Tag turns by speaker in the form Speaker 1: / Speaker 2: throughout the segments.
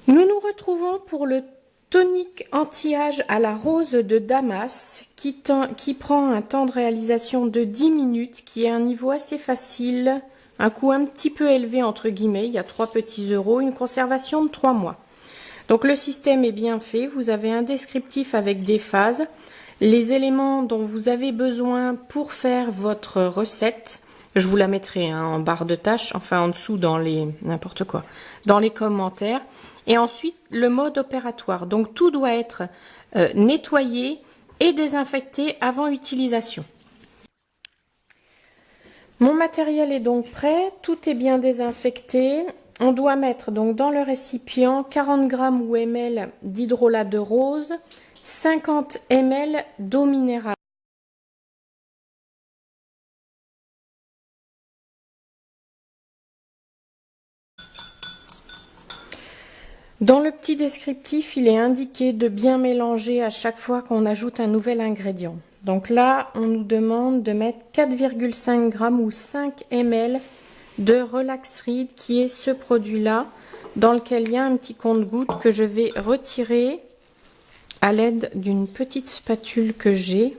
Speaker 1: Nous nous retrouvons pour le tonique anti-âge à la rose de Damas qui prend un temps de réalisation de 10 minutes, qui est un niveau assez facile, un coût un petit peu élevé entre guillemets, il y a 3 petits euros, une conservation de 3 mois. Donc le système est bien fait, vous avez un descriptif avec des phases, les éléments dont vous avez besoin pour faire votre recette. Je vous la mettrai en barre de tâches, enfin en dessous dans les n'importe quoi, dans les commentaires. Et ensuite le mode opératoire. Donc tout doit être nettoyé et désinfecté avant utilisation. Mon matériel est donc prêt, tout est bien désinfecté. On doit mettre donc dans le récipient 40 g ou ml d'hydrolat de rose, 50 ml d'eau minérale. Dans le petit descriptif, il est indiqué de bien mélanger à chaque fois qu'on ajoute un nouvel ingrédient. Donc là, on nous demande de mettre 4,5 g ou 5 ml de Relax-Reed, qui est ce produit-là, dans lequel il y a un petit compte-gouttes que je vais retirer à l'aide d'une petite spatule que j'ai.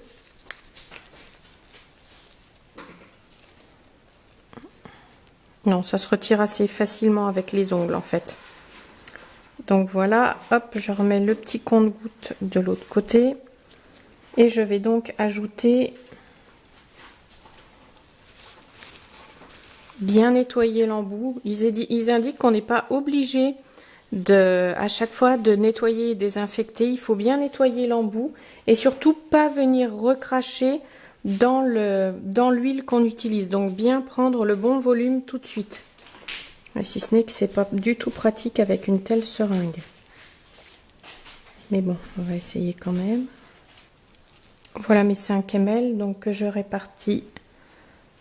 Speaker 1: Non, ça se retire assez facilement avec les ongles en fait. Donc voilà, hop, je remets le petit compte-gouttes de l'autre côté. Et je vais donc ajouter, bien nettoyer l'embout. Ils indiquent qu'on n'est pas obligé à chaque fois de nettoyer et désinfecter. Il faut bien nettoyer l'embout et surtout pas venir recracher dans l'huile qu'on utilise. Donc bien prendre le bon volume tout de suite. Et si ce n'est que c'est pas du tout pratique avec une telle seringue. Mais bon, on va essayer quand même. Voilà mes 5 ml donc que je répartis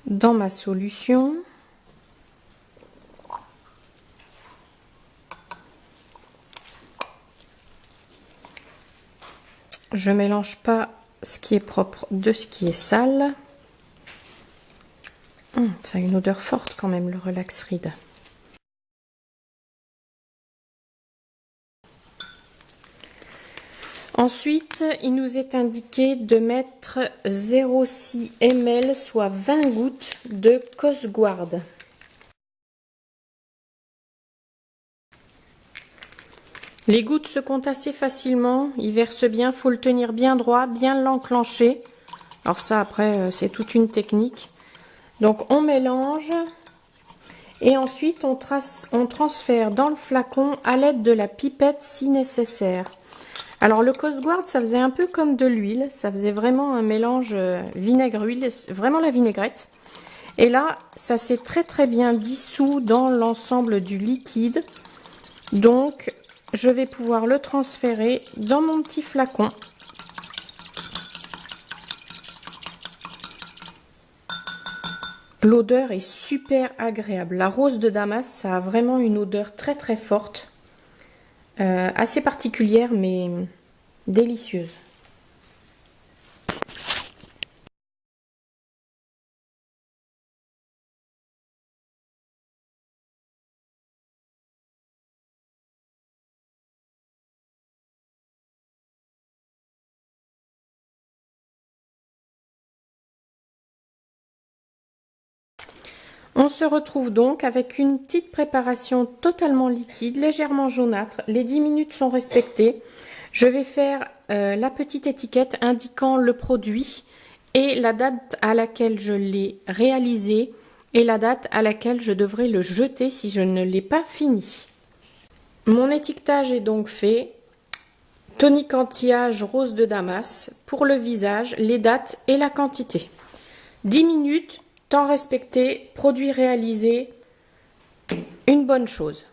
Speaker 1: dans ma solution. Je mélange pas ce qui est propre de ce qui est sale. Ça a une odeur forte quand même, le Relax-Reed. Ensuite, il nous est indiqué de mettre 0,6 ml, soit 20 gouttes de Coast Guard. Les gouttes se comptent assez facilement, ils versent bien, faut le tenir bien droit, bien l'enclencher. Alors ça après c'est toute une technique. Donc on mélange et ensuite on transfère dans le flacon à l'aide de la pipette si nécessaire. Alors le Coast Guard, ça faisait un peu comme de l'huile, ça faisait vraiment un mélange vinaigre-huile, vraiment la vinaigrette. Et là, ça s'est très bien dissous dans l'ensemble du liquide. Donc, je vais pouvoir le transférer dans mon petit flacon. L'odeur est super agréable. La rose de Damas, ça a vraiment une odeur très forte. Assez particulière mais délicieuse. On se retrouve donc avec une petite préparation totalement liquide, légèrement jaunâtre. Les 10 minutes sont respectées. Je vais faire la petite étiquette indiquant le produit et la date à laquelle je l'ai réalisé et la date à laquelle je devrais le jeter si je ne l'ai pas fini. Mon étiquetage est donc fait. Tonique anti-âge rose de Damas pour le visage, les dates et la quantité. 10 minutes. Temps respecté, produit réalisé, une bonne chose.